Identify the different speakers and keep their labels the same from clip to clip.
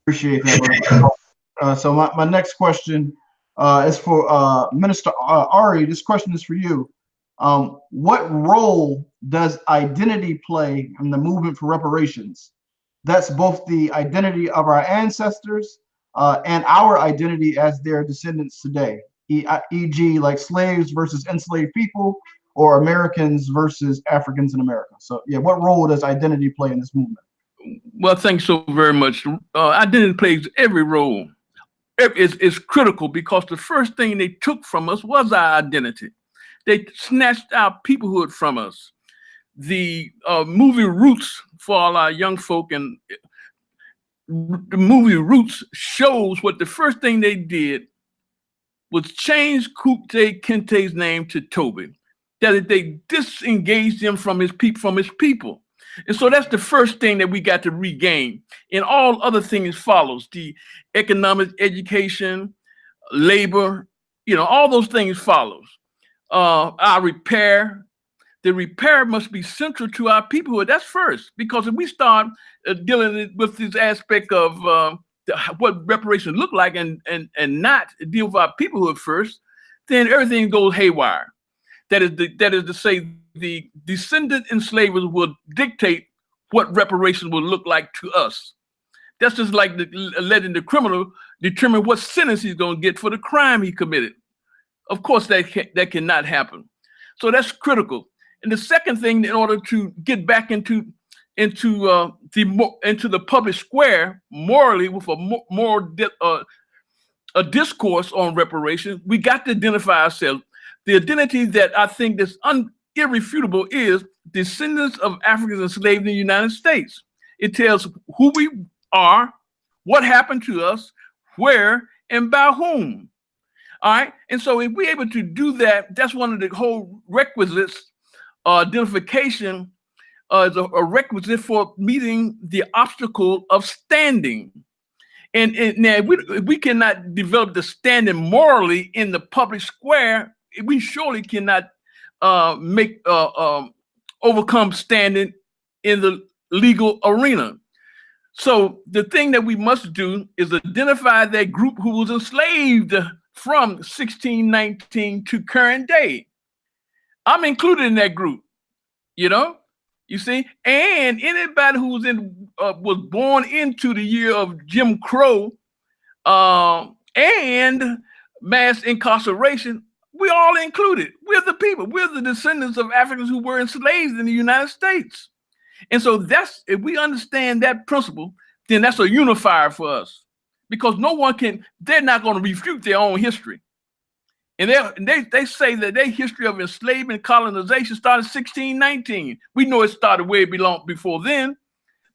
Speaker 1: Appreciate that, brother. So my next question is for Minister Ari. This question is for you. What role does identity play in the movement for reparations? That's both the identity of our ancestors and our identity as their descendants today, e.g., like slaves versus enslaved people, or Americans versus Africans in America. So, yeah, what role does identity play in this movement?
Speaker 2: Well, thanks so very much. Identity plays every role. It's critical because the first thing they took from us was our identity. They snatched our peoplehood from us. The movie Roots, for all our young folk, and the movie Roots shows what the first thing they did was change Kunta Kinte's name to Toby. That they disengaged him from his people. And so that's the first thing that we got to regain. And all other things follows: the economic, education, labor, all those things follows. Our repair. The repair must be central to our peoplehood. That's first, because if we start dealing with this aspect of what reparations look like and not deal with our peoplehood first, then everything goes haywire. That is to say, the descendant enslavers will dictate what reparations will look like to us. That's just like letting the criminal determine what sentence he's going to get for the crime he committed. Of course, that cannot happen. So that's critical. And the second thing, in order to get back into the public square morally with a discourse on reparations, we got to identify ourselves. The identity that I think that's irrefutable is descendants of Africans enslaved in the United States. It tells who we are, what happened to us, where, and by whom. All right. And so if we're able to do that, that's one of the whole requisites. Identification is a requisite for meeting the obstacle of standing. And now we cannot develop the standing morally in the public square. We surely cannot overcome standing in the legal arena. So the thing that we must do is identify that group who was enslaved from 1619 to current day. I'm included in that group, you see, and anybody who was born into the year of Jim Crow and mass incarceration, we're all included. We're the people. We're the descendants of Africans who were enslaved in the United States. And so if we understand that principle, then that's a unifier for us, because they're not going to refute their own history. And they say that their history of enslavement and colonization started in 1619. We know it started way before then,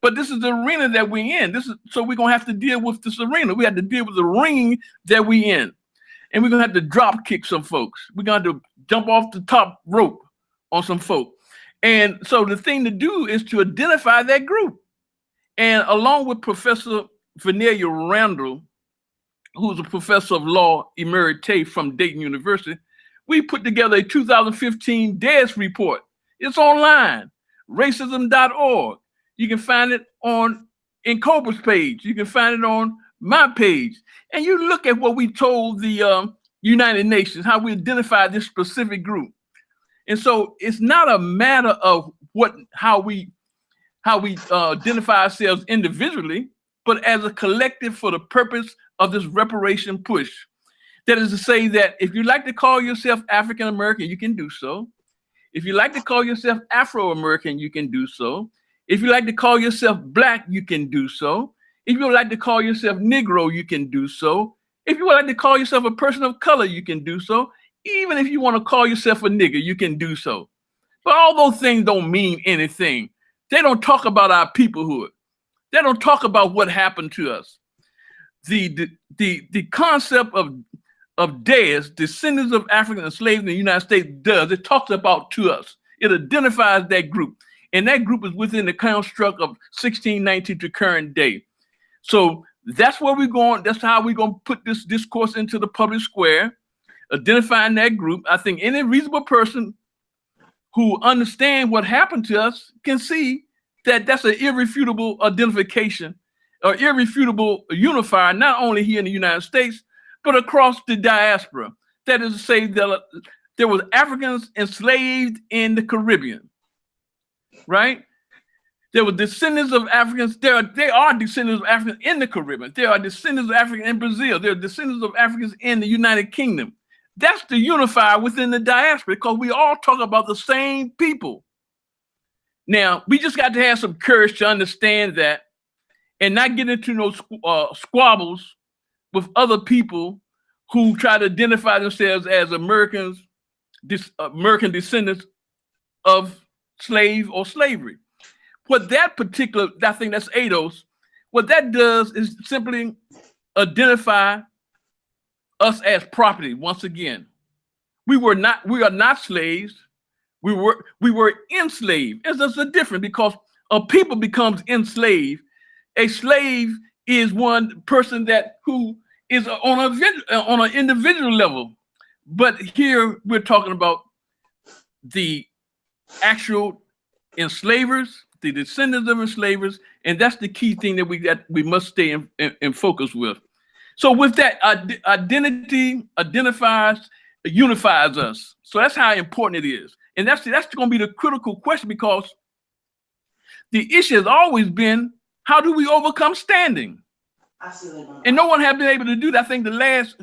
Speaker 2: but this is the arena that we're in. So we're going to have to deal with this arena. We have to deal with the ring that we're in. And we're going to have to drop kick some folks. We're going to have to jump off the top rope on some folk. And so the thing to do is to identify that group. And along with Professor Vanilla Randall, who's a professor of law emerita from Dayton University, we put together a 2015 DES report. It's online, racism.org. You can find it on NCOBRA's page. You can find it on my page. And you look at what we told the United Nations, how we identified this specific group. And so it's not a matter of how we identify ourselves individually, but as a collective for the purpose of this reparation push. That is to say that if you like to call yourself African American, you can do so. If you like to call yourself Afro-American, you can do so. If you like to call yourself Black, you can do so. If you would like to call yourself Negro, you can do so. If you would like to call yourself a person of color, you can do so. Even if you want to call yourself a nigger, you can do so. But all those things don't mean anything. They don't talk about our peoplehood. They don't talk about what happened to us. The concept of DES, descendants of African enslaved in the United States, it talks about to us. It identifies that group. And that group is within the construct of 1619 to current day. So that's where we're going. That's how we're going to put this discourse into the public square, identifying that group. I think any reasonable person who understands what happened to us can see that that's an irrefutable identification irrefutable unifier, not only here in the United States, but across the diaspora. That is to say that there was Africans enslaved in the Caribbean, right? There were descendants of Africans. They are descendants of Africans in the Caribbean. There are descendants of Africans in Brazil. There are descendants of Africans in the United Kingdom. That's the unifier within the diaspora, because we all talk about the same people. Now, we just got to have some courage to understand that and not get into no squabbles with other people who try to identify themselves as American descendants of slave or slavery. What that particular, I think that's ADOS, what that does is simply identify us as property. Once again, we are not slaves. We were enslaved. There's a difference, because a people becomes enslaved. A slave is one person who is on an individual level. But here we're talking about the actual enslavers, the descendants of enslavers, and that's the key thing that we must stay in focus with. So with that, identity unifies us. So that's how important it is. And that's going to be the critical question, because the issue has always been, how do we overcome standing? And no one has been able to do that. I think the last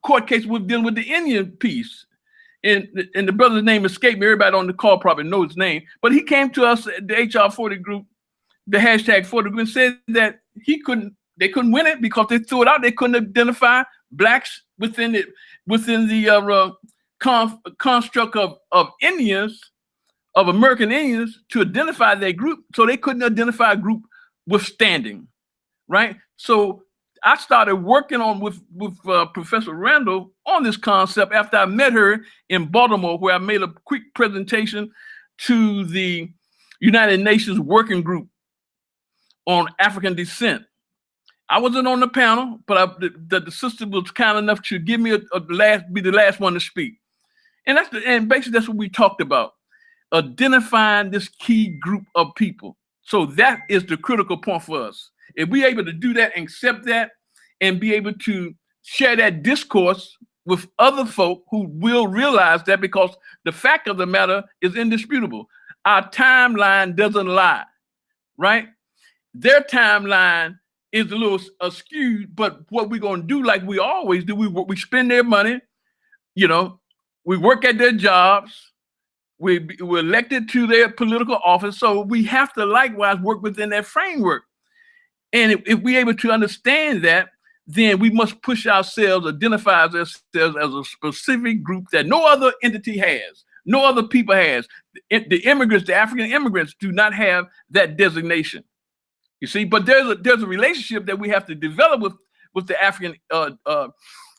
Speaker 2: court case was dealing with the Indian piece. And the brother's name escaped me. Everybody on the call probably knows his name. But he came to us at the HR 40 group, the hashtag 40 group, and said that they couldn't win it because they threw it out. They couldn't identify blacks within the construct of Indians, of American Indians, to identify their group. So they couldn't identify a group with standing, right? So I started working with Professor Randall on this concept after I met her in Baltimore, where I made a quick presentation to the United Nations Working Group on African Descent. I wasn't on the panel, but the sister was kind enough to give me be the last one to speak. And basically that's what we talked about, identifying this key group of people. So that is the critical point for us. If we're able to do that and accept that and be able to share that discourse with other folk who will realize that, because the fact of the matter is indisputable. Our timeline doesn't lie, right? Their timeline is a little skewed, but what we're going to do, like we always do, we spend their money, we work at their jobs, we're elected to their political office, so we have to likewise work within that framework. And if we're able to understand that, then we must push ourselves, identify ourselves as a specific group that no other entity has, no other people has. The immigrants, the African immigrants, do not have that designation. You see, but there's a relationship that we have to develop with the African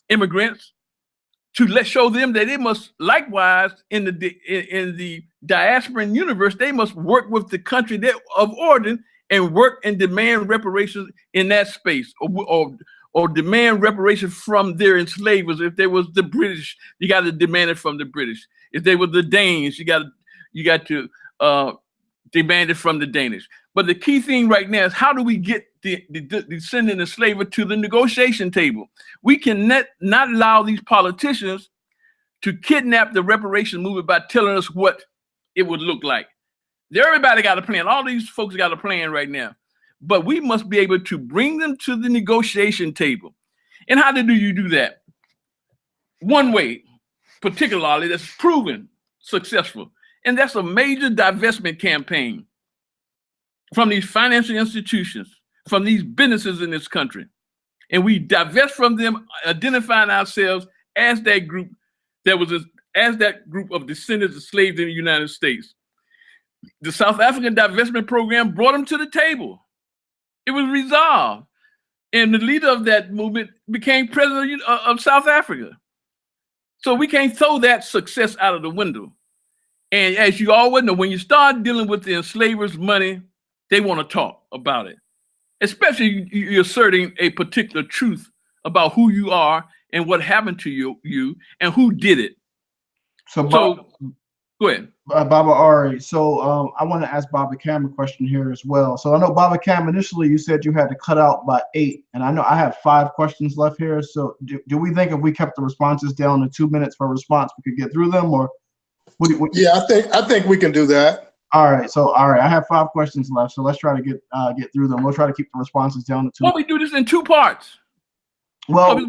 Speaker 2: immigrants to show them that they must likewise in the diasporan universe, they must work with the country of origin and work and demand reparations in that space, or demand reparations from their enslavers. If there was the British, you got to demand it from the British. If they were the Danes, you got to demand it from the Danish. But the key thing right now is, how do we get the descendant enslaver to the negotiation table? We can not allow these politicians to kidnap the reparation movement by telling us what it would look like. Everybody got a plan. All these folks got a plan right now. But we must be able to bring them to the negotiation table. And how do you do that? One way, particularly, that's proven successful, and that's a major divestment campaign from these financial institutions, from these businesses in this country. And we divest from them, identifying ourselves as that group as that group of descendants of slaves in the United States. The South African divestment program brought them to the table. It was resolved. And the leader of that movement became president of South Africa. So we can't throw that success out of the window. And as you always know, when you start dealing with the enslavers' money, they want to talk about it, especially you're asserting a particular truth about who you are and what happened to you and who did it.
Speaker 1: So
Speaker 2: Go ahead.
Speaker 1: Baba Ari. So I want to ask Baba Cam a question here as well. So I know Baba Cam, initially you said you had to cut out by 8, and I know I have 5 questions left here. So do we think if we kept the responses down to 2 minutes per response, we could get through them, or
Speaker 3: Yeah, I think we can do that.
Speaker 1: All right. So I have 5 questions left. So let's try to get through them. We'll try to keep the responses down to 2.
Speaker 2: Why don't we do this in 2 parts?
Speaker 1: Well,